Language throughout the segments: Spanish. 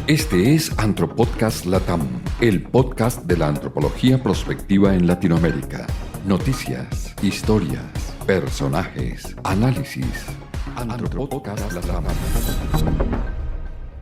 Este es Antropodcast Latam, el podcast de la antropología prospectiva en Latinoamérica. Noticias, historias, personajes, análisis. Antropodcast Latam.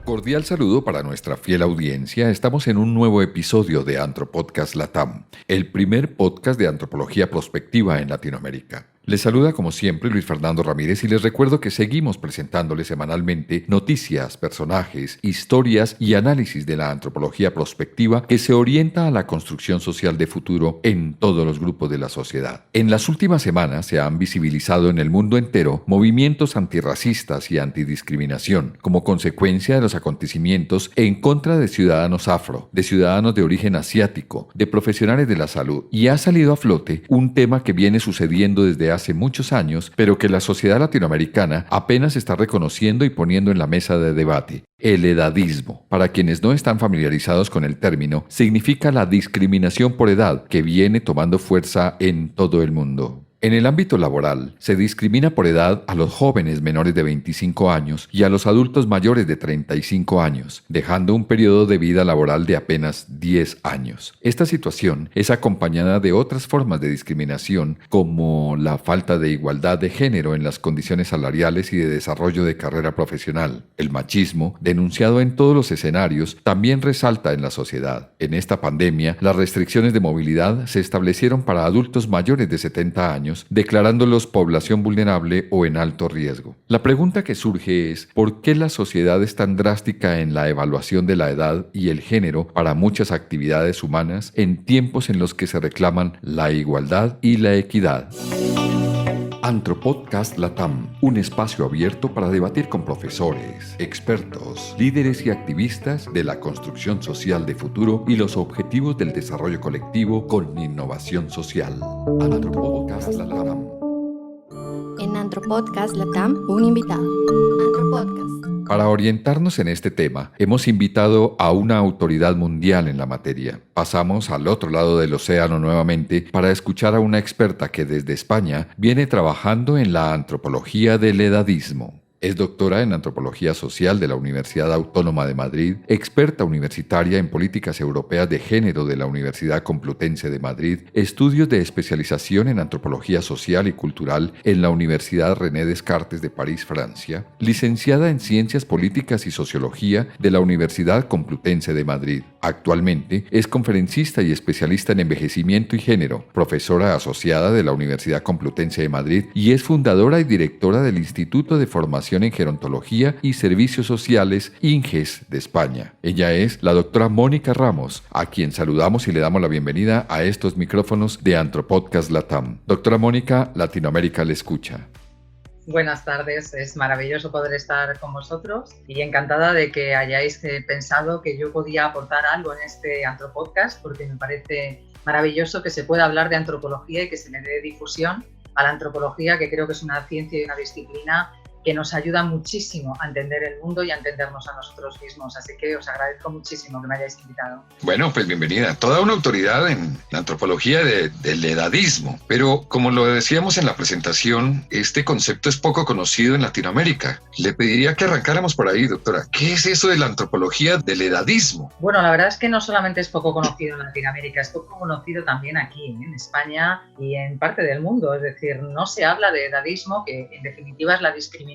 Cordial saludo para nuestra fiel audiencia. Estamos en un nuevo episodio de Antropodcast Latam, el primer podcast de antropología prospectiva en Latinoamérica. Les saluda como siempre Luis Fernando Ramírez y les recuerdo que seguimos presentándoles semanalmente noticias, personajes, historias y análisis de la antropología prospectiva que se orienta a la construcción social de futuro en todos los grupos de la sociedad. En las últimas semanas se han visibilizado en el mundo entero movimientos antirracistas y antidiscriminación como consecuencia de los acontecimientos en contra de ciudadanos afro, de ciudadanos de origen asiático, de profesionales de la salud, y ha salido a flote un tema que viene sucediendo desde hace muchos años, pero que la sociedad latinoamericana apenas está reconociendo y poniendo en la mesa de debate: el edadismo. Para quienes no están familiarizados con el término, significa la discriminación por edad que viene tomando fuerza en todo el mundo. En el ámbito laboral, se discrimina por edad a los jóvenes menores de 25 años y a los adultos mayores de 35 años, dejando un periodo de vida laboral de apenas 10 años. Esta situación es acompañada de otras formas de discriminación, como la falta de igualdad de género en las condiciones salariales y de desarrollo de carrera profesional. El machismo, denunciado en todos los escenarios, también resalta en la sociedad. En esta pandemia, las restricciones de movilidad se establecieron para adultos mayores de 70 años, declarándolos población vulnerable o en alto riesgo. La pregunta que surge es: ¿por qué la sociedad es tan drástica en la evaluación de la edad y el género para muchas actividades humanas en tiempos en los que se reclaman la igualdad y la equidad? Antropodcast Latam, un espacio abierto para debatir con profesores, expertos, líderes y activistas de la construcción social de futuro y los objetivos del desarrollo colectivo con innovación social. Antropodcast Latam. En Antropodcast Latam, un invitado. Antropodcast. Para orientarnos en este tema, hemos invitado a una autoridad mundial en la materia. Pasamos al otro lado del océano nuevamente para escuchar a una experta que desde España viene trabajando en la antropología del edadismo. Es doctora en Antropología Social de la Universidad Autónoma de Madrid, experta universitaria en Políticas Europeas de Género de la Universidad Complutense de Madrid, estudios de especialización en Antropología Social y Cultural en la Universidad René Descartes de París, Francia, licenciada en Ciencias Políticas y Sociología de la Universidad Complutense de Madrid. Actualmente es conferencista y especialista en envejecimiento y género, profesora asociada de la Universidad Complutense de Madrid y es fundadora y directora del Instituto de Formación en Gerontología y Servicios Sociales INGES de España. Ella es la doctora Mónica Ramos, a quien saludamos y le damos la bienvenida a estos micrófonos de Antropodcast Latam. Doctora Mónica, Latinoamérica le escucha. Buenas tardes, es maravilloso poder estar con vosotros y encantada de que hayáis pensado que yo podía aportar algo en este Antropodcast, porque me parece maravilloso que se pueda hablar de antropología y que se le dé difusión a la antropología, que creo que es una ciencia y una disciplina que nos ayuda muchísimo a entender el mundo y a entendernos a nosotros mismos. Así que os agradezco muchísimo que me hayáis invitado. Bueno, pues bienvenida. Toda una autoridad en la antropología del edadismo. Pero como lo decíamos en la presentación, este concepto es poco conocido en Latinoamérica. Le pediría que arrancáramos por ahí, doctora. ¿Qué es eso de la antropología del edadismo? Bueno, la verdad es que no solamente es poco conocido en Latinoamérica, es poco conocido también aquí, en España y en parte del mundo. Es decir, no se habla de edadismo, que en definitiva es la discriminación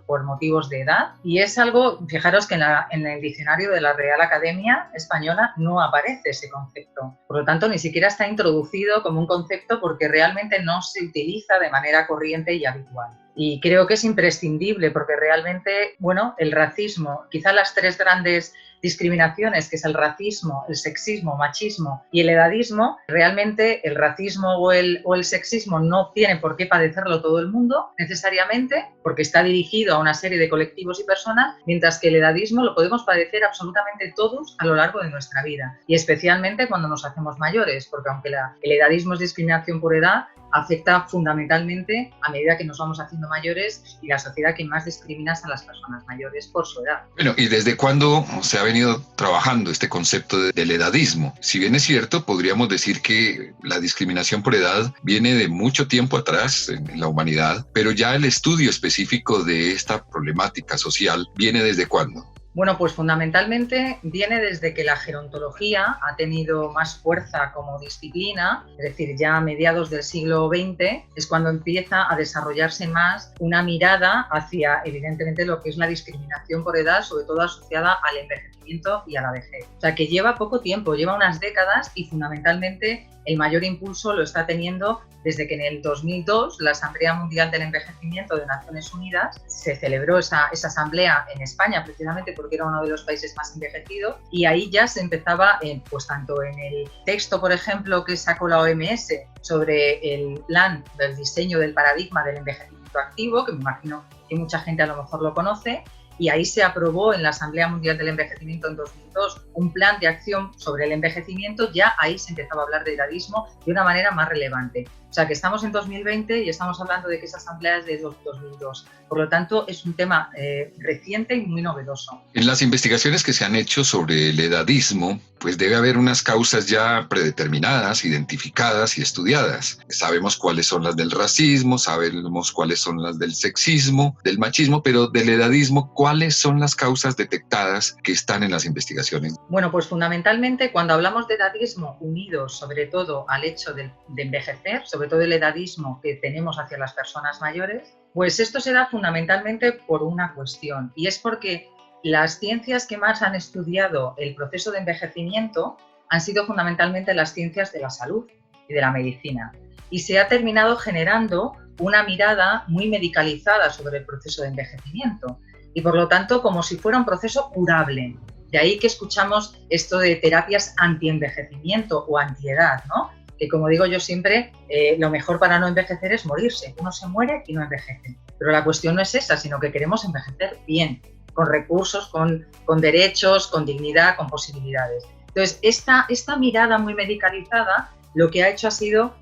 por motivos de edad, y es algo, fijaros que en el diccionario de la Real Academia Española no aparece ese concepto. Por lo tanto, ni siquiera está introducido como un concepto porque realmente no se utiliza de manera corriente y habitual. Y creo que es imprescindible porque realmente, bueno, el racismo, quizá las tres grandes discriminaciones, que es el racismo, el sexismo, machismo y el edadismo, realmente el racismo o el sexismo no tiene por qué padecerlo todo el mundo necesariamente, porque está dirigido a una serie de colectivos y personas, mientras que el edadismo lo podemos padecer absolutamente todos a lo largo de nuestra vida, y especialmente cuando nos hacemos mayores, porque aunque el edadismo es discriminación por edad, afecta fundamentalmente a medida que nos vamos haciendo mayores, y la sociedad que más discrimina es a las personas mayores por su edad. Bueno, ¿y desde cuándo se ha venido trabajando este concepto del edadismo? Si bien es cierto, podríamos decir que la discriminación por edad viene de mucho tiempo atrás en la humanidad, pero ya el estudio específico de esta problemática social viene ¿desde cuándo? Bueno, pues fundamentalmente viene desde que la gerontología ha tenido más fuerza como disciplina, es decir, ya a mediados del siglo XX es cuando empieza a desarrollarse más una mirada hacia, evidentemente, lo que es la discriminación por edad, sobre todo asociada al envejecimiento y a la vejez. O sea, que lleva poco tiempo, lleva unas décadas y fundamentalmente el mayor impulso lo está teniendo desde que en el 2002 la Asamblea Mundial del Envejecimiento de Naciones Unidas se celebró esa asamblea en España, precisamente porque era uno de los países más envejecidos, y ahí ya se empezaba, pues tanto en el texto, por ejemplo, que sacó la OMS sobre el plan del diseño del paradigma del envejecimiento activo, que me imagino que mucha gente a lo mejor lo conoce, y ahí se aprobó en la Asamblea Mundial del Envejecimiento en 2002 un plan de acción sobre el envejecimiento. Ya ahí se empezaba a hablar de edadismo de una manera más relevante. O sea, que estamos en 2020 y estamos hablando de que esa asamblea es de 2002. Por lo tanto, es un tema reciente y muy novedoso. En las investigaciones que se han hecho sobre el edadismo, pues debe haber unas causas ya predeterminadas, identificadas y estudiadas. Sabemos cuáles son las del racismo, sabemos cuáles son las del sexismo, del machismo, pero del edadismo, ¿cuáles son las causas detectadas que están en las investigaciones? Bueno, pues fundamentalmente cuando hablamos de edadismo unido sobre todo al hecho de envejecer, sobre todo el edadismo que tenemos hacia las personas mayores, pues esto se da fundamentalmente por una cuestión, y es porque las ciencias que más han estudiado el proceso de envejecimiento han sido fundamentalmente las ciencias de la salud y de la medicina, y se ha terminado generando una mirada muy medicalizada sobre el proceso de envejecimiento y por lo tanto como si fuera un proceso curable. De ahí que escuchamos esto de terapias anti-envejecimiento o antiedad, ¿no? Que como digo yo siempre, lo mejor para no envejecer es morirse. Uno se muere y no envejece. Pero la cuestión no es esa, sino que queremos envejecer bien, con recursos, con derechos, con dignidad, con posibilidades. Entonces, esta mirada muy medicalizada lo que ha hecho ha sido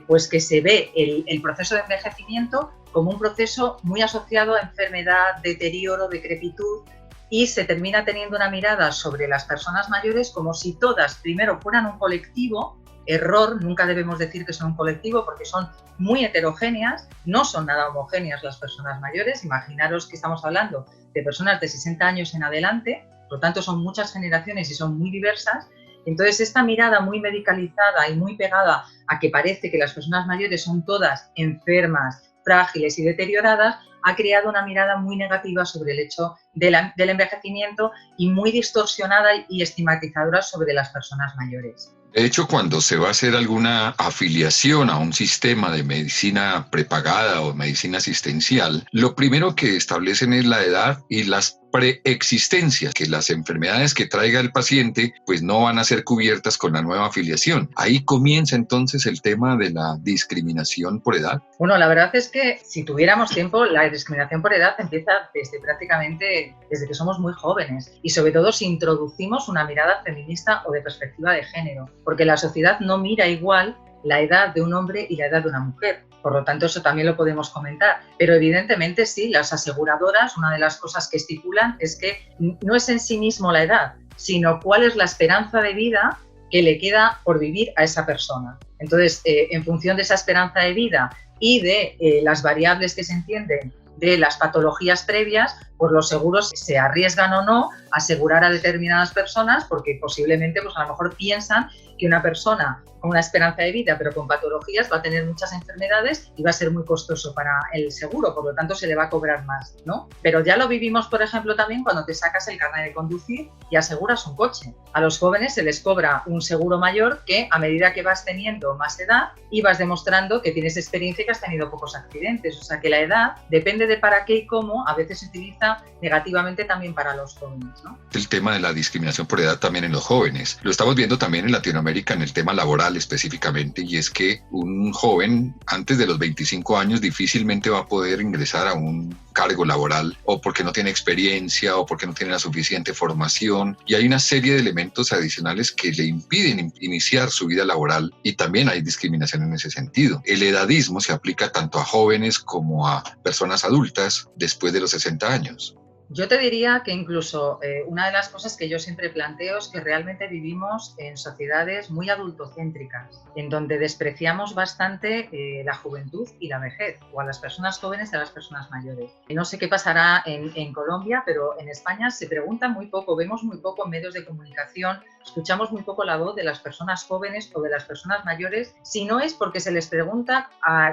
pues que se ve el proceso de envejecimiento como un proceso muy asociado a enfermedad, deterioro, decrepitud, y se termina teniendo una mirada sobre las personas mayores como si todas primero fueran un colectivo. Error, nunca debemos decir que son un colectivo porque son muy heterogéneas, no son nada homogéneas las personas mayores. Imaginaros que estamos hablando de personas de 60 años en adelante, por lo tanto son muchas generaciones y son muy diversas. Entonces esta mirada muy medicalizada y muy pegada a que parece que las personas mayores son todas enfermas, frágiles y deterioradas, ha creado una mirada muy negativa sobre el hecho del envejecimiento y muy distorsionada y estigmatizadora sobre las personas mayores. De hecho, cuando se va a hacer alguna afiliación a un sistema de medicina prepagada o medicina asistencial, lo primero que establecen es la edad y las preexistencias, que las enfermedades que traiga el paciente pues no van a ser cubiertas con la nueva afiliación. Ahí comienza entonces el tema de la discriminación por edad. Bueno, la verdad es que si tuviéramos tiempo, la discriminación por edad empieza desde que somos muy jóvenes, y sobre todo si introducimos una mirada feminista o de perspectiva de género, porque la sociedad no mira igual la edad de un hombre y la edad de una mujer. Por lo tanto, eso también lo podemos comentar. Pero evidentemente sí, las aseguradoras, una de las cosas que estipulan es que no es en sí mismo la edad, sino cuál es la esperanza de vida que le queda por vivir a esa persona. Entonces, en función de esa esperanza de vida y de las variables que se entienden de las patologías previas, pues los seguros se arriesgan o no a asegurar a determinadas personas porque posiblemente pues a lo mejor piensan que una persona con una esperanza de vida pero con patologías va a tener muchas enfermedades y va a ser muy costoso para el seguro, por lo tanto se le va a cobrar más, ¿no? Pero ya lo vivimos, por ejemplo, también cuando te sacas el carnet de conducir y aseguras un coche. A los jóvenes se les cobra un seguro mayor que a medida que vas teniendo más edad y vas demostrando que tienes experiencia y que has tenido pocos accidentes. O sea que la edad depende de para qué y cómo, a veces se utiliza negativamente también para los jóvenes, ¿no? El tema de la discriminación por edad también en los jóvenes. Lo estamos viendo también en Latinoamérica en el tema laboral específicamente, y es que un joven antes de los 25 años difícilmente va a poder ingresar a un cargo laboral, o porque no tiene experiencia o porque no tiene la suficiente formación, y hay una serie de elementos adicionales que le impiden iniciar su vida laboral, y también hay discriminación en ese sentido. El edadismo se aplica tanto a jóvenes como a personas adultas después de los 60 años. Yo te diría que incluso una de las cosas que yo siempre planteo es que realmente vivimos en sociedades muy adultocéntricas, en donde despreciamos bastante la juventud y la vejez, o a las personas jóvenes y a las personas mayores. No sé qué pasará en Colombia, pero en España se pregunta muy poco, vemos muy poco en medios de comunicación, escuchamos muy poco la voz de las personas jóvenes o de las personas mayores, si no es porque se les pregunta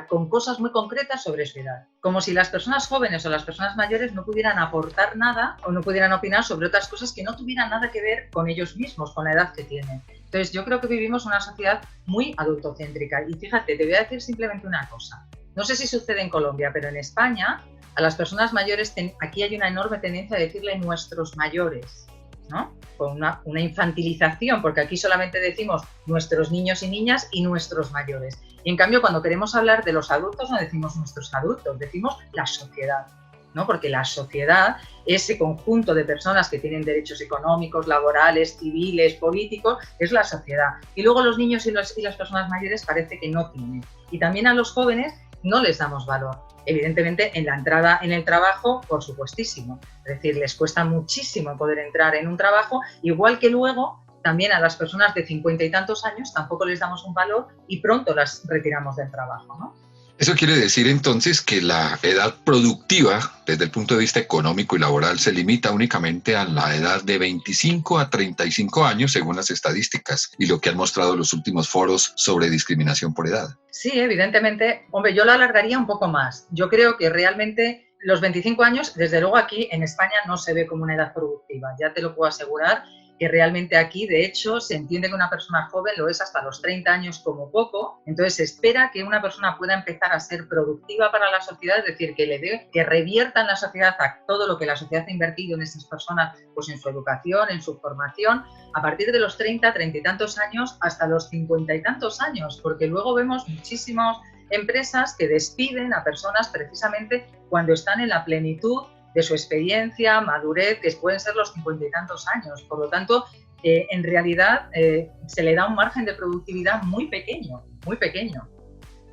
con cosas muy concretas sobre su edad. Como si las personas jóvenes o las personas mayores no pudieran aportar nada o no pudieran opinar sobre otras cosas que no tuvieran nada que ver con ellos mismos, con la edad que tienen. Entonces yo creo que vivimos una sociedad muy adultocéntrica. Y fíjate, te voy a decir simplemente una cosa. No sé si sucede en Colombia, pero en España a las personas mayores, aquí hay una enorme tendencia a decirle nuestros mayores, ¿no? Con una infantilización, porque aquí solamente decimos nuestros niños y niñas y nuestros mayores. Y en cambio, cuando queremos hablar de los adultos, no decimos nuestros adultos, decimos la sociedad, ¿no? Porque la sociedad, ese conjunto de personas que tienen derechos económicos, laborales, civiles, políticos, es la sociedad. Y luego los niños y las personas mayores parece que no tienen. Y también a los jóvenes no les damos valor. Evidentemente, en la entrada en el trabajo, por supuestísimo. Es decir, les cuesta muchísimo poder entrar en un trabajo, igual que luego también a las personas de 50 y tantos años tampoco les damos un valor y pronto las retiramos del trabajo, ¿no? Eso quiere decir entonces que la edad productiva, desde el punto de vista económico y laboral, se limita únicamente a la edad de 25 a 35 años, según las estadísticas y lo que han mostrado los últimos foros sobre discriminación por edad. Sí, evidentemente. Hombre, yo lo alargaría un poco más. Yo creo que realmente los 25 años, desde luego aquí en España no se ve como una edad productiva, ya te lo puedo asegurar. Que realmente aquí, de hecho, se entiende que una persona joven lo es hasta los 30 años como poco, entonces se espera que una persona pueda empezar a ser productiva para la sociedad, es decir, que revierta en la sociedad a todo lo que la sociedad ha invertido en esas personas, pues en su educación, en su formación, a partir de los 30 y tantos años hasta los 50 y tantos años, porque luego vemos muchísimas empresas que despiden a personas precisamente cuando están en la plenitud de su experiencia, madurez, que pueden ser los 50 y tantos años. Por lo tanto, en realidad se le da un margen de productividad muy pequeño, muy pequeño.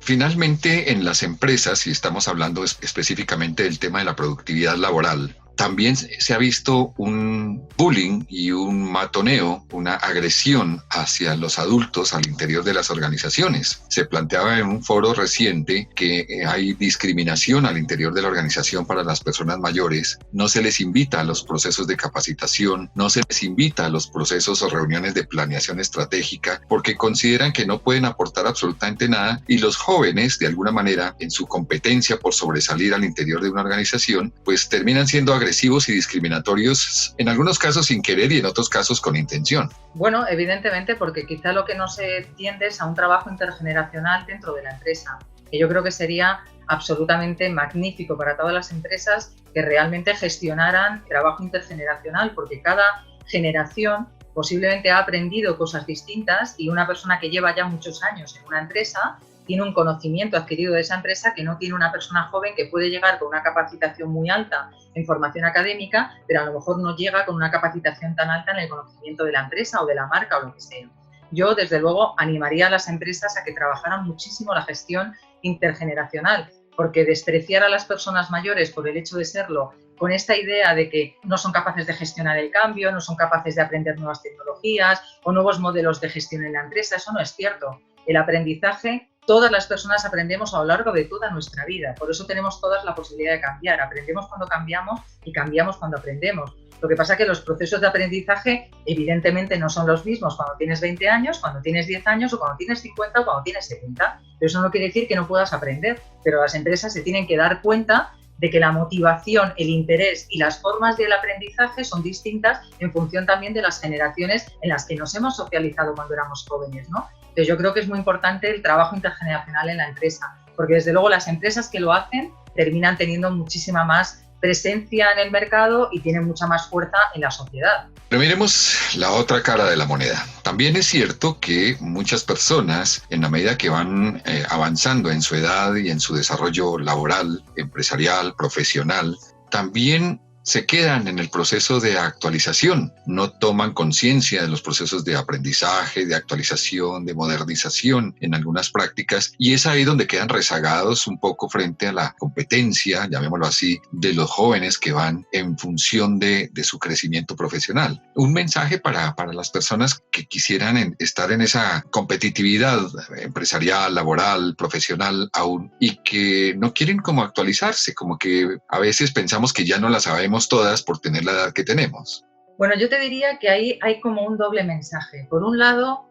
Finalmente, en las empresas, y estamos hablando específicamente del tema de la productividad laboral, también se ha visto un bullying y un matoneo, una agresión hacia los adultos al interior de las organizaciones. Se planteaba en un foro reciente que hay discriminación al interior de la organización para las personas mayores. No se les invita a los procesos de capacitación, no se les invita a los procesos o reuniones de planeación estratégica porque consideran que no pueden aportar absolutamente nada y los jóvenes, de alguna manera, en su competencia por sobresalir al interior de una organización, pues terminan siendo agresivos y discriminatorios, en algunos casos sin querer y en otros casos con intención. Bueno, evidentemente, porque quizá lo que no se tiende es a un trabajo intergeneracional dentro de la empresa, que yo creo que sería absolutamente magnífico para todas las empresas que realmente gestionaran trabajo intergeneracional, porque cada generación posiblemente ha aprendido cosas distintas y una persona que lleva ya muchos años en una empresa tiene un conocimiento adquirido de esa empresa que no tiene una persona joven que puede llegar con una capacitación muy alta en formación académica, pero a lo mejor no llega con una capacitación tan alta en el conocimiento de la empresa o de la marca o lo que sea. Yo, desde luego, animaría a las empresas a que trabajaran muchísimo la gestión intergeneracional, porque despreciar a las personas mayores por el hecho de serlo, con esta idea de que no son capaces de gestionar el cambio, no son capaces de aprender nuevas tecnologías o nuevos modelos de gestión en la empresa, eso no es cierto. El aprendizaje, todas las personas aprendemos a lo largo de toda nuestra vida, por eso tenemos todas la posibilidad de cambiar. Aprendemos cuando cambiamos y cambiamos cuando aprendemos. Lo que pasa es que los procesos de aprendizaje evidentemente no son los mismos cuando tienes 20 años, cuando tienes 10 años o cuando tienes 50 o cuando tienes 70. Pero eso no quiere decir que no puedas aprender, pero las empresas se tienen que dar cuenta de que la motivación, el interés y las formas del aprendizaje son distintas en función también de las generaciones en las que nos hemos socializado cuando éramos jóvenes, ¿no? Entonces yo creo que es muy importante el trabajo intergeneracional en la empresa, porque desde luego las empresas que lo hacen terminan teniendo muchísima más presencia en el mercado y tienen mucha más fuerza en la sociedad. Pero miremos la otra cara de la moneda. También es cierto que muchas personas, en la medida que van avanzando en su edad y en su desarrollo laboral, empresarial, profesional, también se quedan en el proceso de actualización, no toman conciencia de los procesos de aprendizaje, de actualización, de modernización en algunas prácticas, y es ahí donde quedan rezagados un poco frente a la competencia, llamémoslo así, de los jóvenes que van en función de su crecimiento profesional. Un mensaje para las personas que quisieran estar en esa competitividad empresarial, laboral, profesional aún, y que no quieren como actualizarse, como que a veces pensamos que ya no la sabemos todas por tener la edad que tenemos. Bueno, yo te diría que ahí hay como un doble mensaje. Por un lado,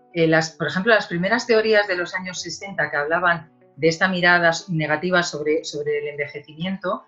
por ejemplo, las primeras teorías de los años 60 que hablaban de esta mirada negativa sobre el envejecimiento,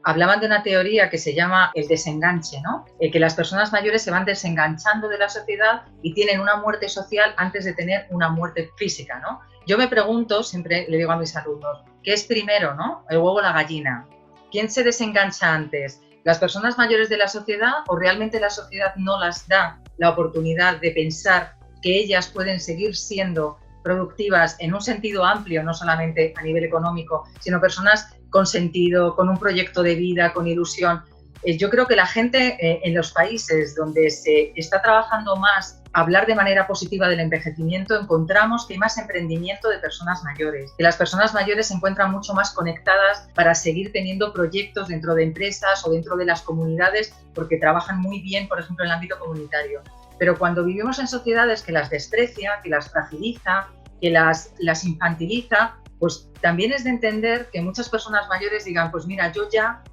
hablaban de una teoría que se llama el desenganche, ¿no? Que las personas mayores se van desenganchando de la sociedad y tienen una muerte social antes de tener una muerte física, ¿no? Yo me pregunto, siempre le digo a mis alumnos, ¿qué es primero, no? ¿El huevo o la gallina? ¿Quién se desengancha antes? ¿Las personas mayores de la sociedad o realmente la sociedad no las da la oportunidad de pensar que ellas pueden seguir siendo productivas en un sentido amplio, no solamente a nivel económico, sino personas con sentido, con un proyecto de vida, con ilusión? Yo creo que la gente en los países donde se está trabajando más hablar de manera positiva del envejecimiento, encontramos que hay más emprendimiento de personas mayores, que las personas mayores se encuentran mucho más conectadas para seguir teniendo proyectos dentro de empresas o dentro de las comunidades, porque trabajan muy bien, por ejemplo, en el ámbito comunitario. Pero cuando vivimos en sociedades que las desprecia, que las fragiliza, que las infantiliza, pues también es de entender que muchas personas mayores digan, pues mira, yo ya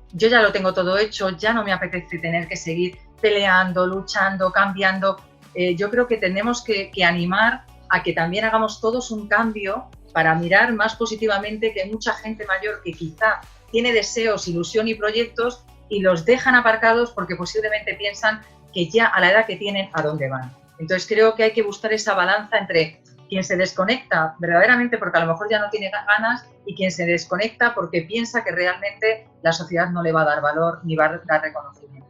lo tengo todo hecho, ya no me apetece tener que seguir peleando, luchando, cambiando. Yo creo que tenemos que animar a que también hagamos todos un cambio para mirar más positivamente que hay mucha gente mayor que quizá tiene deseos, ilusión y proyectos y los dejan aparcados porque posiblemente piensan que ya a la edad que tienen, ¿a dónde van? Entonces creo que hay que buscar esa balanza entre quien se desconecta verdaderamente porque a lo mejor ya no tiene ganas y quien se desconecta porque piensa que realmente la sociedad no le va a dar valor ni va a dar reconocimiento.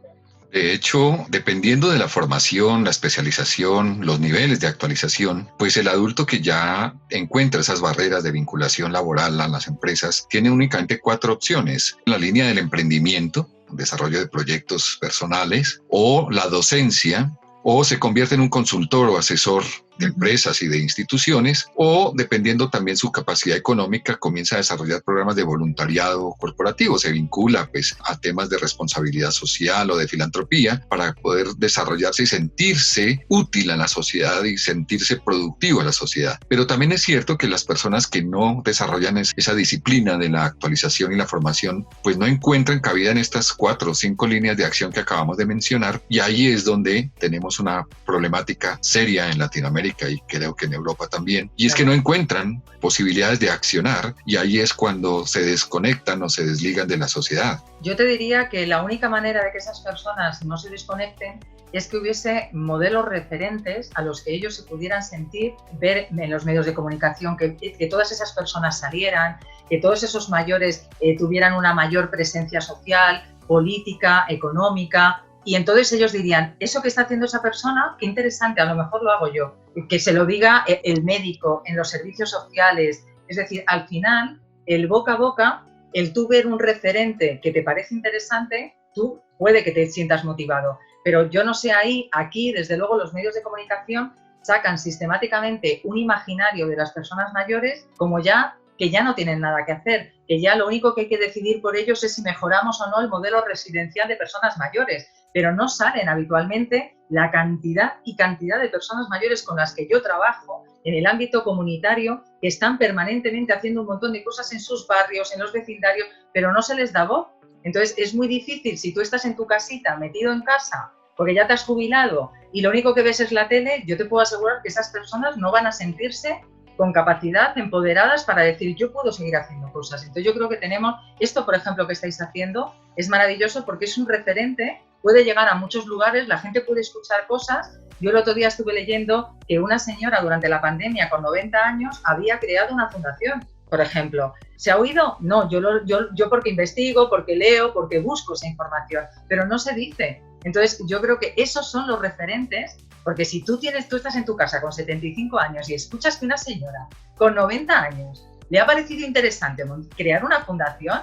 De hecho, dependiendo de la formación, la especialización, los niveles de actualización, pues el adulto que ya encuentra esas barreras de vinculación laboral a las empresas tiene únicamente 4 opciones: la línea del emprendimiento, desarrollo de proyectos personales, o la docencia, o se convierte en un consultor o asesor de empresas y de instituciones, o dependiendo también su capacidad económica, comienza a desarrollar programas de voluntariado corporativo, se vincula pues a temas de responsabilidad social o de filantropía para poder desarrollarse y sentirse útil a la sociedad y sentirse productivo a la sociedad. Pero también es cierto que las personas que no desarrollan esa disciplina de la actualización y la formación, pues no encuentran cabida en estas 4 o 5 líneas de acción que acabamos de mencionar, y ahí es donde tenemos una problemática seria en Latinoamérica y creo que en Europa también, y es que no encuentran posibilidades de accionar, y ahí es cuando se desconectan o se desligan de la sociedad. Yo te diría que la única manera de que esas personas no se desconecten es que hubiese modelos referentes a los que ellos se pudieran sentir, ver en los medios de comunicación, que todas esas personas salieran, que todos esos mayores tuvieran una mayor presencia social, política, económica. Y entonces ellos dirían, eso que está haciendo esa persona, qué interesante, a lo mejor lo hago yo. Que se lo diga el médico en los servicios sociales. Es decir, al final, el boca a boca, el tú ver un referente que te parece interesante, tú puede que te sientas motivado. Pero yo no sé aquí, desde luego, los medios de comunicación sacan sistemáticamente un imaginario de las personas mayores como que ya no tienen nada que hacer, que ya lo único que hay que decidir por ellos es si mejoramos o no el modelo residencial de personas mayores. Pero no salen habitualmente la cantidad de personas mayores con las que yo trabajo en el ámbito comunitario, que están permanentemente haciendo un montón de cosas en sus barrios, en los vecindarios, pero no se les da voz. Entonces es muy difícil, si tú estás en tu casita, metido en casa, porque ya te has jubilado y lo único que ves es la tele, yo te puedo asegurar que esas personas no van a sentirse con capacidad, empoderadas para decir, yo puedo seguir haciendo cosas. Entonces yo creo que tenemos, esto por ejemplo que estáis haciendo, es maravilloso porque es un referente, puede llegar a muchos lugares, la gente puede escuchar cosas. Yo el otro día estuve leyendo que una señora durante la pandemia con 90 años había creado una fundación, por ejemplo. ¿Se ha oído? No, yo porque investigo, porque leo, porque busco esa información, pero no se dice. Entonces yo creo que esos son los referentes. Porque si tú estás en tu casa con 75 años y escuchas que una señora con 90 años le ha parecido interesante crear una fundación,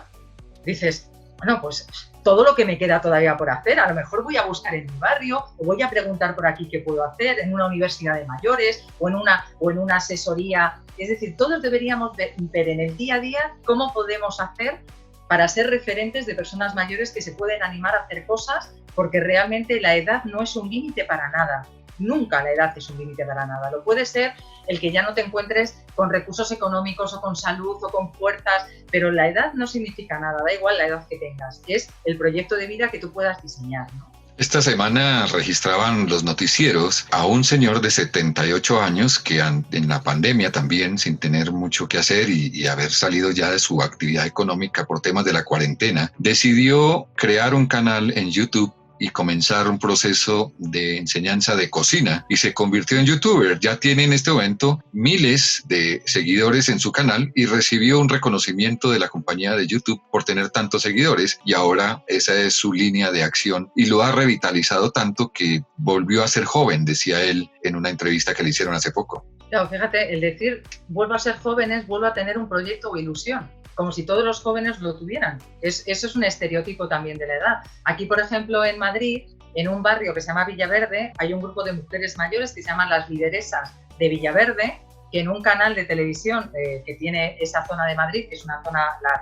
dices, bueno, pues todo lo que me queda todavía por hacer. A lo mejor voy a buscar en mi barrio o voy a preguntar por aquí qué puedo hacer en una universidad de mayores o en una asesoría. Es decir, todos deberíamos ver en el día a día cómo podemos hacer para ser referentes de personas mayores que se pueden animar a hacer cosas, porque realmente la edad no es un límite para nada. Nunca la edad es un límite para nada. Lo puede ser el que ya no te encuentres con recursos económicos o con salud o con fuerzas, pero la edad no significa nada, da igual la edad que tengas, es el proyecto de vida que tú puedas diseñar, ¿no? Esta semana registraban los noticieros a un señor de 78 años que en la pandemia también, sin tener mucho que hacer y haber salido ya de su actividad económica por temas de la cuarentena, decidió crear un canal en YouTube y comenzar un proceso de enseñanza de cocina y se convirtió en youtuber. Ya tiene en este momento miles de seguidores en su canal y recibió un reconocimiento de la compañía de YouTube por tener tantos seguidores, y ahora esa es su línea de acción y lo ha revitalizado tanto que volvió a ser joven, decía él en una entrevista que le hicieron hace poco. Claro, fíjate, el decir vuelvo a ser joven es vuelvo a tener un proyecto o ilusión, como si todos los jóvenes lo tuvieran. Eso es un estereotipo también de la edad. Aquí, por ejemplo, en Madrid, en un barrio que se llama Villaverde, hay un grupo de mujeres mayores que se llaman las lideresas de Villaverde, que en un canal de televisión que tiene esa zona de Madrid, que es la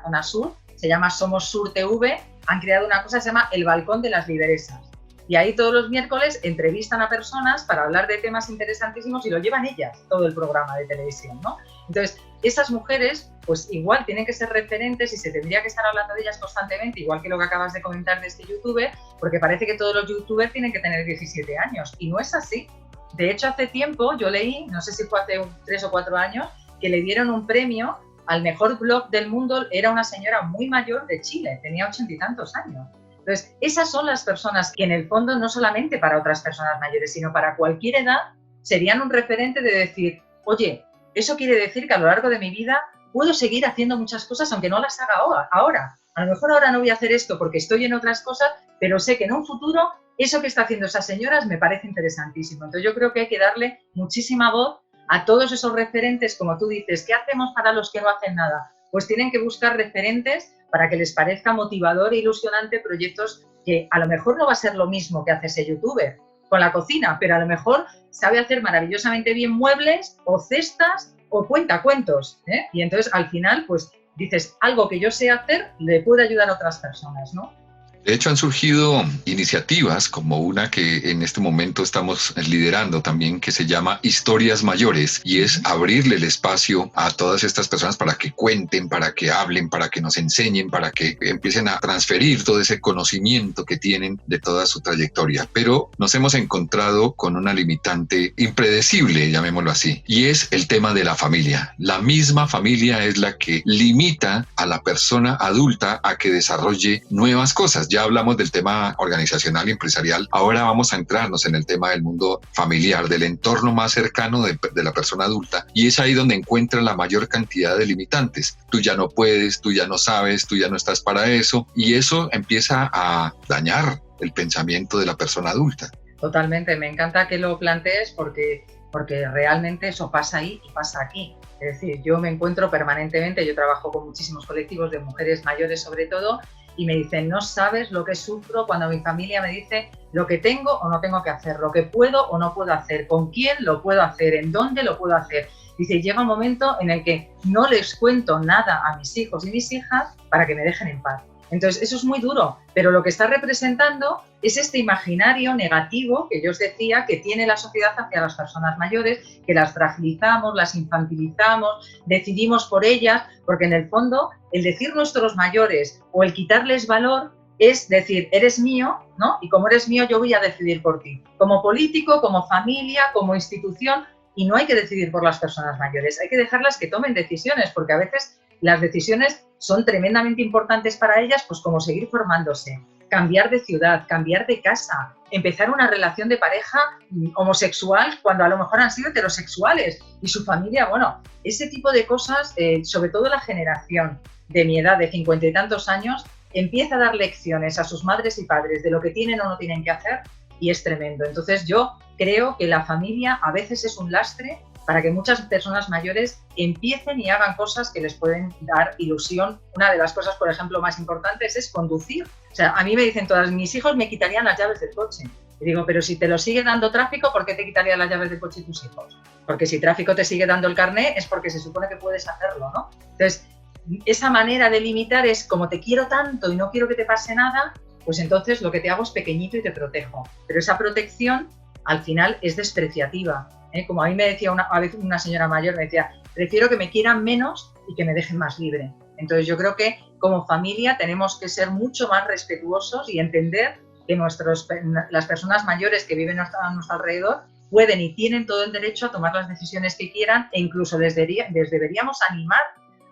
zona sur, se llama Somos Sur TV, han creado una cosa que se llama El Balcón de las Lideresas. Y ahí todos los miércoles entrevistan a personas para hablar de temas interesantísimos y lo llevan ellas, todo el programa de televisión, ¿no? Entonces, esas mujeres, pues igual tienen que ser referentes y se tendría que estar hablando de ellas constantemente, igual que lo que acabas de comentar de este youtuber, porque parece que todos los youtubers tienen que tener 17 años y no es así. De hecho, hace tiempo yo leí, no sé si fue hace 3 o 4 años, que le dieron un premio al mejor blog del mundo. Era una señora muy mayor de Chile, tenía 80 y tantos años. Entonces, esas son las personas que en el fondo, no solamente para otras personas mayores, sino para cualquier edad, serían un referente de decir, oye, eso quiere decir que a lo largo de mi vida puedo seguir haciendo muchas cosas aunque no las haga ahora. A lo mejor ahora no voy a hacer esto porque estoy en otras cosas, pero sé que en un futuro eso que está haciendo esas señoras me parece interesantísimo. Entonces yo creo que hay que darle muchísima voz a todos esos referentes, como tú dices. ¿Qué hacemos para los que no hacen nada? Pues tienen que buscar referentes para que les parezca motivador e ilusionante proyectos que a lo mejor no va a ser lo mismo que hace ese youtuber con la cocina, pero a lo mejor sabe hacer maravillosamente bien muebles o cestas o cuentacuentos, ¿eh? Y entonces al final pues dices, algo que yo sé hacer le puede ayudar a otras personas, ¿no? De hecho, han surgido iniciativas como una que en este momento estamos liderando también, que se llama Historias Mayores, y es abrirle el espacio a todas estas personas para que cuenten, para que hablen, para que nos enseñen, para que empiecen a transferir todo ese conocimiento que tienen de toda su trayectoria. Pero nos hemos encontrado con una limitante impredecible, llamémoslo así, y es el tema de la familia. La misma familia es la que limita a la persona adulta a que desarrolle nuevas cosas. Ya hablamos del tema organizacional y empresarial, ahora vamos a entrarnos en el tema del mundo familiar, del entorno más cercano de la persona adulta, y es ahí donde encuentra la mayor cantidad de limitantes. Tú ya no puedes, tú ya no sabes, tú ya no estás para eso, y eso empieza a dañar el pensamiento de la persona adulta. Totalmente, me encanta que lo plantees porque realmente eso pasa ahí y pasa aquí. Es decir, yo me encuentro permanentemente, yo trabajo con muchísimos colectivos de mujeres mayores sobre todo, y me dicen, no sabes lo que sufro cuando mi familia me dice lo que tengo o no tengo que hacer, lo que puedo o no puedo hacer, con quién lo puedo hacer, en dónde lo puedo hacer. Dice, llega un momento en el que no les cuento nada a mis hijos y mis hijas para que me dejen en paz. Entonces, eso es muy duro, pero lo que está representando es este imaginario negativo que yo os decía que tiene la sociedad hacia las personas mayores, que las fragilizamos, las infantilizamos, decidimos por ellas, porque en el fondo el decir nuestros mayores o el quitarles valor es decir, eres mío, ¿no? Y como eres mío yo voy a decidir por ti, como político, como familia, como institución, y no hay que decidir por las personas mayores, hay que dejarlas que tomen decisiones, porque a veces las decisiones son tremendamente importantes para ellas, pues como seguir formándose, cambiar de ciudad, cambiar de casa, empezar una relación de pareja homosexual cuando a lo mejor han sido heterosexuales y su familia, bueno, ese tipo de cosas, sobre todo la generación de mi edad, de 50 y tantos años, empieza a dar lecciones a sus madres y padres de lo que tienen o no tienen que hacer y es tremendo. Entonces yo creo que la familia a veces es un lastre para que muchas personas mayores empiecen y hagan cosas que les pueden dar ilusión. Una de las cosas, por ejemplo, más importantes es conducir. O sea, a mí me dicen todas, mis hijos me quitarían las llaves del coche. Y digo, pero si te lo sigue dando tráfico, ¿por qué te quitarían las llaves del coche tus hijos? Porque si tráfico te sigue dando el carné es porque se supone que puedes hacerlo, ¿no? Entonces, esa manera de limitar es como te quiero tanto y no quiero que te pase nada, pues entonces lo que te hago es pequeñito y te protejo. Pero esa protección al final es despreciativa. Como a mí me decía a veces una señora mayor, me decía, prefiero que me quieran menos y que me dejen más libre. Entonces yo creo que como familia tenemos que ser mucho más respetuosos y entender que las personas mayores que viven a nuestro alrededor pueden y tienen todo el derecho a tomar las decisiones que quieran e incluso les deberíamos animar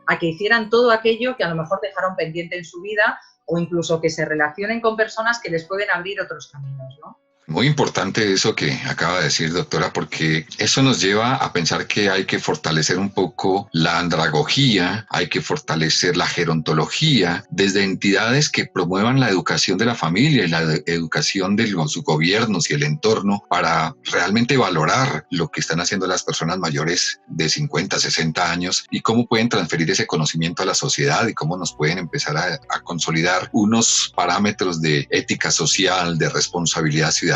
a que hicieran todo aquello que a lo mejor dejaron pendiente en su vida o incluso que se relacionen con personas que les pueden abrir otros caminos, ¿no? Muy importante eso que acaba de decir, doctora, porque eso nos lleva a pensar que hay que fortalecer un poco la andragogía, hay que fortalecer la gerontología desde entidades que promuevan la educación de la familia y la educación de los gobiernos y el entorno para realmente valorar lo que están haciendo las personas mayores de 50, 60 años y cómo pueden transferir ese conocimiento a la sociedad y cómo nos pueden empezar a consolidar unos parámetros de ética social, de responsabilidad ciudadana,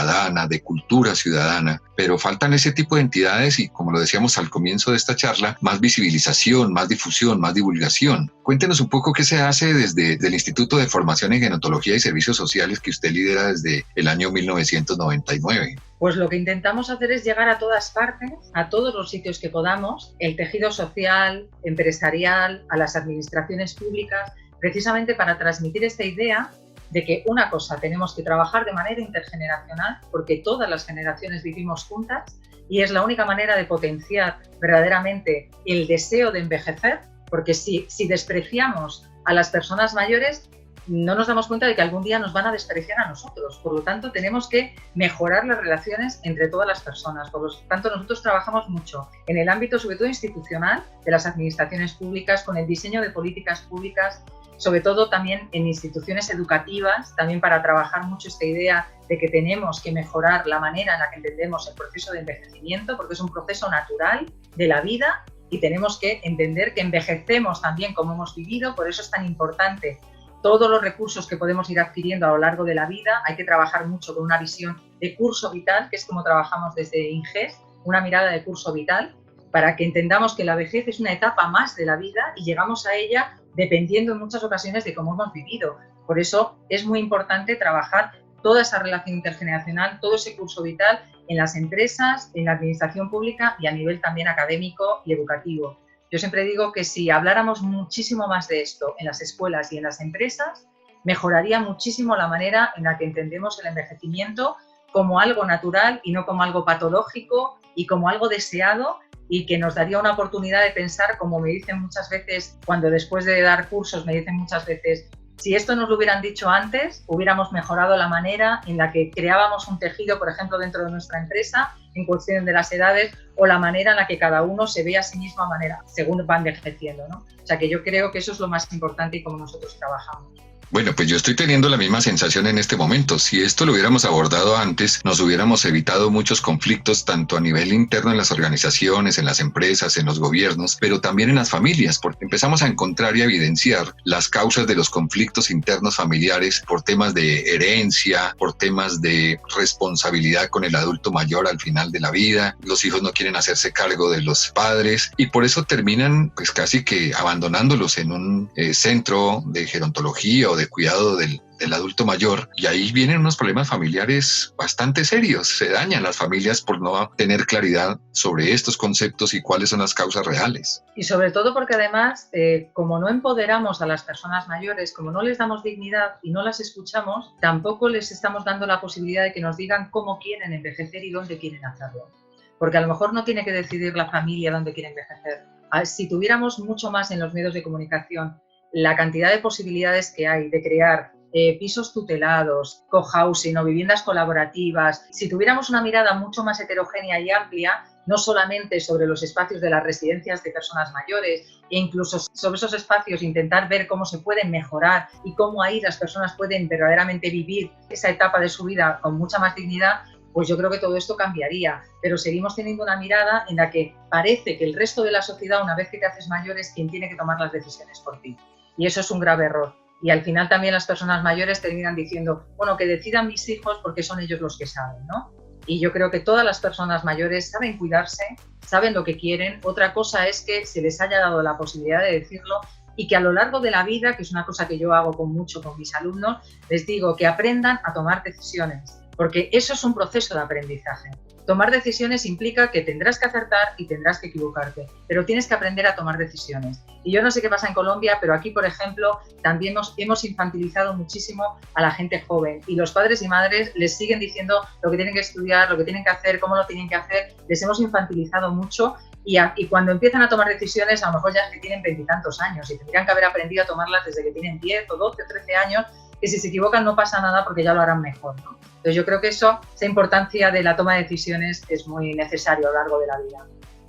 de cultura ciudadana, pero faltan ese tipo de entidades y, como lo decíamos al comienzo de esta charla, más visibilización, más difusión, más divulgación. Cuéntenos un poco qué se hace desde el Instituto de Formación en Gerontología y Servicios Sociales que usted lidera desde el año 1999. Pues lo que intentamos hacer es llegar a todas partes, a todos los sitios que podamos, el tejido social, empresarial, a las administraciones públicas, precisamente para transmitir esta idea de que una cosa, tenemos que trabajar de manera intergeneracional porque todas las generaciones vivimos juntas y es la única manera de potenciar verdaderamente el deseo de envejecer, porque si despreciamos a las personas mayores, no nos damos cuenta de que algún día nos van a despreciar a nosotros. Por lo tanto, tenemos que mejorar las relaciones entre todas las personas. Por lo tanto, nosotros trabajamos mucho en el ámbito, sobre todo institucional, de las administraciones públicas, con el diseño de políticas públicas, sobre todo también en instituciones educativas, también para trabajar mucho esta idea de que tenemos que mejorar la manera en la que entendemos el proceso de envejecimiento, porque es un proceso natural de la vida y tenemos que entender que envejecemos también como hemos vivido, por eso es tan importante todos los recursos que podemos ir adquiriendo a lo largo de la vida. Hay que trabajar mucho con una visión de curso vital, que es como trabajamos desde INGES, una mirada de curso vital, para que entendamos que la vejez es una etapa más de la vida y llegamos a ella dependiendo en muchas ocasiones de cómo hemos vivido. Por eso es muy importante trabajar toda esa relación intergeneracional, todo ese curso vital en las empresas, en la administración pública y a nivel también académico y educativo. Yo siempre digo que si habláramos muchísimo más de esto en las escuelas y en las empresas, mejoraría muchísimo la manera en la que entendemos el envejecimiento como algo natural y no como algo patológico y como algo deseado, y que nos daría una oportunidad de pensar, como me dicen muchas veces, cuando después de dar cursos me dicen muchas veces, si esto nos lo hubieran dicho antes, hubiéramos mejorado la manera en la que creábamos un tejido, por ejemplo, dentro de nuestra empresa, en cuestión de las edades, o la manera en la que cada uno se ve a sí mismo a manera, según va envejeciendo, ¿no? O sea, que yo creo que eso es lo más importante y cómo nosotros trabajamos. Bueno, pues yo estoy teniendo la misma sensación en este momento. Si esto lo hubiéramos abordado antes, nos hubiéramos evitado muchos conflictos, tanto a nivel interno en las organizaciones, en las empresas, en los gobiernos, pero también en las familias, porque empezamos a encontrar y a evidenciar las causas de los conflictos internos familiares por temas de herencia, por temas de responsabilidad con el adulto mayor al final de la vida. Los hijos no quieren hacerse cargo de los padres y por eso terminan pues casi que abandonándolos en un centro de gerontología o de cuidado del adulto mayor, y ahí vienen unos problemas familiares bastante serios. Se dañan las familias por no tener claridad sobre estos conceptos y cuáles son las causas reales. Y sobre todo porque además, como no empoderamos a las personas mayores, como no les damos dignidad y no las escuchamos, tampoco les estamos dando la posibilidad de que nos digan cómo quieren envejecer y dónde quieren hacerlo. Porque a lo mejor no tiene que decidir la familia dónde quiere envejecer. Si tuviéramos mucho más en los medios de comunicación la cantidad de posibilidades que hay de crear pisos tutelados, cohousing o viviendas colaborativas, si tuviéramos una mirada mucho más heterogénea y amplia, no solamente sobre los espacios de las residencias de personas mayores, e incluso sobre esos espacios intentar ver cómo se pueden mejorar y cómo ahí las personas pueden verdaderamente vivir esa etapa de su vida con mucha más dignidad, pues yo creo que todo esto cambiaría, pero seguimos teniendo una mirada en la que parece que el resto de la sociedad, una vez que te haces mayor, es quien tiene que tomar las decisiones por ti. Y eso es un grave error. Y al final también las personas mayores terminan diciendo, bueno, que decidan mis hijos porque son ellos los que saben, ¿no? Y yo creo que todas las personas mayores saben cuidarse, saben lo que quieren. Otra cosa es que se les haya dado la posibilidad de decirlo y que a lo largo de la vida, que es una cosa que yo hago con mis alumnos, les digo que aprendan a tomar decisiones, porque eso es un proceso de aprendizaje. Tomar decisiones implica que tendrás que acertar y tendrás que equivocarte, pero tienes que aprender a tomar decisiones. Y yo no sé qué pasa en Colombia, pero aquí, por ejemplo, también hemos infantilizado muchísimo a la gente joven y los padres y madres les siguen diciendo lo que tienen que estudiar, lo que tienen que hacer, cómo lo tienen que hacer. Les hemos infantilizado mucho y cuando empiezan a tomar decisiones, a lo mejor ya es que tienen 20 y tantos años y tendrían que haber aprendido a tomarlas desde que tienen 10 o 12 o 13 años, que si se equivocan no pasa nada porque ya lo harán mejor, ¿no? Entonces yo creo que esa importancia de la toma de decisiones es muy necesario a lo largo de la vida.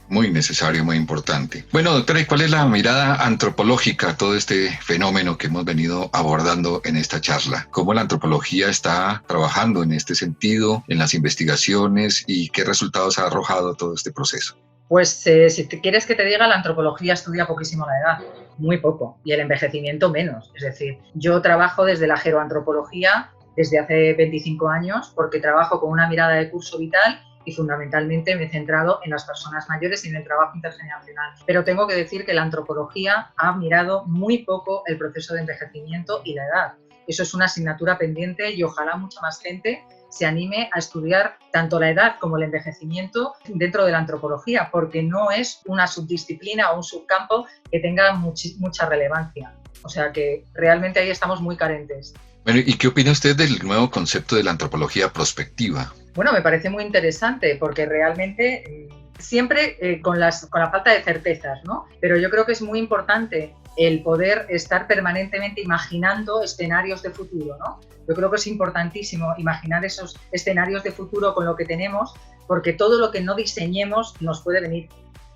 Muy necesario, muy importante. Bueno, doctora, ¿y cuál es la mirada antropológica a todo este fenómeno que hemos venido abordando en esta charla? ¿Cómo la antropología está trabajando en este sentido, en las investigaciones y qué resultados ha arrojado todo este proceso? Pues si quieres que te diga, la antropología estudia poquísimo la edad, muy poco, y el envejecimiento menos. Es decir, yo trabajo desde la geroantropología desde hace 25 años porque trabajo con una mirada de curso vital y fundamentalmente me he centrado en las personas mayores y en el trabajo intergeneracional. Pero tengo que decir que la antropología ha mirado muy poco el proceso de envejecimiento y la edad. Eso es una asignatura pendiente y ojalá mucha más gente se anime a estudiar tanto la edad como el envejecimiento dentro de la antropología, porque no es una subdisciplina o un subcampo que tenga mucha relevancia. O sea que realmente ahí estamos muy carentes. Bueno, ¿y qué opina usted del nuevo concepto de la antropología prospectiva? Bueno, me parece muy interesante porque realmente siempre con la falta de certezas, ¿no? Pero yo creo que es muy importante el poder estar permanentemente imaginando escenarios de futuro, ¿no? Yo creo que es importantísimo imaginar esos escenarios de futuro con lo que tenemos, porque todo lo que no diseñemos nos puede venir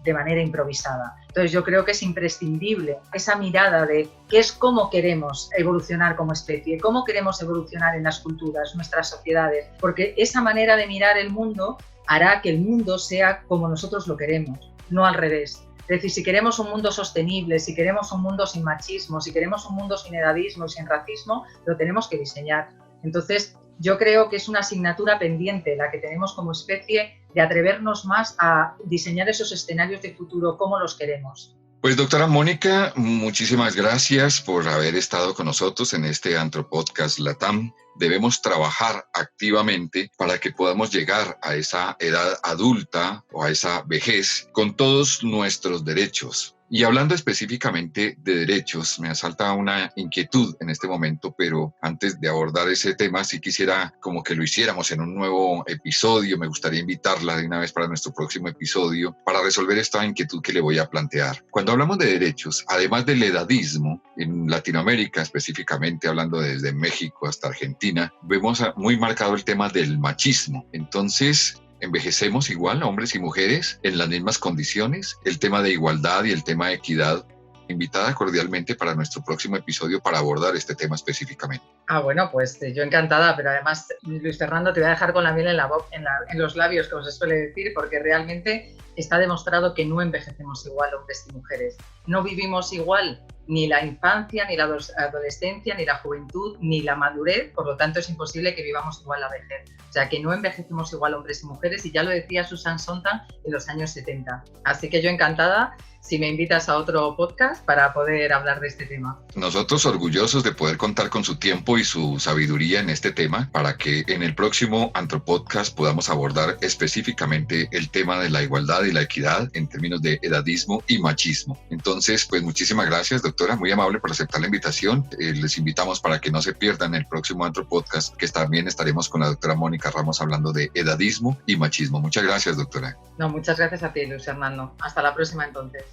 de manera improvisada. Entonces yo creo que es imprescindible esa mirada de qué es cómo queremos evolucionar como especie, cómo queremos evolucionar en las culturas, nuestras sociedades, porque esa manera de mirar el mundo hará que el mundo sea como nosotros lo queremos, no al revés. Es decir, si queremos un mundo sostenible, si queremos un mundo sin machismo, si queremos un mundo sin edadismo y sin racismo, lo tenemos que diseñar. Entonces, yo creo que es una asignatura pendiente la que tenemos como especie de atrevernos más a diseñar esos escenarios de futuro como los queremos. Pues doctora Mónica, muchísimas gracias por haber estado con nosotros en este Antropodcast Latam. Debemos trabajar activamente para que podamos llegar a esa edad adulta o a esa vejez con todos nuestros derechos. Y hablando específicamente de derechos, me asalta una inquietud en este momento, pero antes de abordar ese tema, sí quisiera como que lo hiciéramos en un nuevo episodio. Me gustaría invitarla de una vez para nuestro próximo episodio para resolver esta inquietud que le voy a plantear. Cuando hablamos de derechos, además del edadismo, en Latinoamérica específicamente, hablando desde México hasta Argentina, vemos muy marcado el tema del machismo. Entonces, ¿envejecemos igual, hombres y mujeres, en las mismas condiciones? El tema de igualdad y el tema de equidad. Invitada cordialmente para nuestro próximo episodio para abordar este tema específicamente. Bueno, pues yo encantada, pero además, Luis Fernando, te voy a dejar con la miel en los labios, como se suele decir, porque realmente está demostrado que no envejecemos igual hombres y mujeres. No vivimos igual ni la infancia, ni la adolescencia, ni la juventud, ni la madurez, por lo tanto es imposible que vivamos igual la vejez. O sea, que no envejecemos igual hombres y mujeres, y ya lo decía Susan Sontag en los años 70. Así que yo encantada si me invitas a otro podcast para poder hablar de este tema. Nosotros orgullosos de poder contar con su tiempo y su sabiduría en este tema para que en el próximo Antropodcast podamos abordar específicamente el tema de la igualdad y la equidad en términos de edadismo y machismo. Entonces, pues muchísimas gracias, doctora, muy amable por aceptar la invitación. Les invitamos para que no se pierdan el próximo Antropodcast, que también estaremos con la doctora Mónica Ramos hablando de edadismo y machismo. Muchas gracias, doctora. No, muchas gracias a ti, Luis Fernando. Hasta la próxima entonces.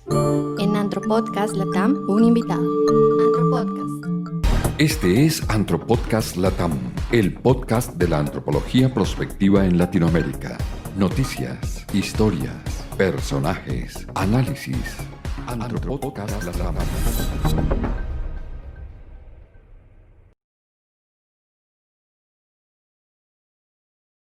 En Antropodcast Latam, un invitado. Antropodcast. Este es Antropodcast Latam, el podcast de la antropología prospectiva en Latinoamérica. Noticias, historias, personajes, análisis. Antropodcast Latam.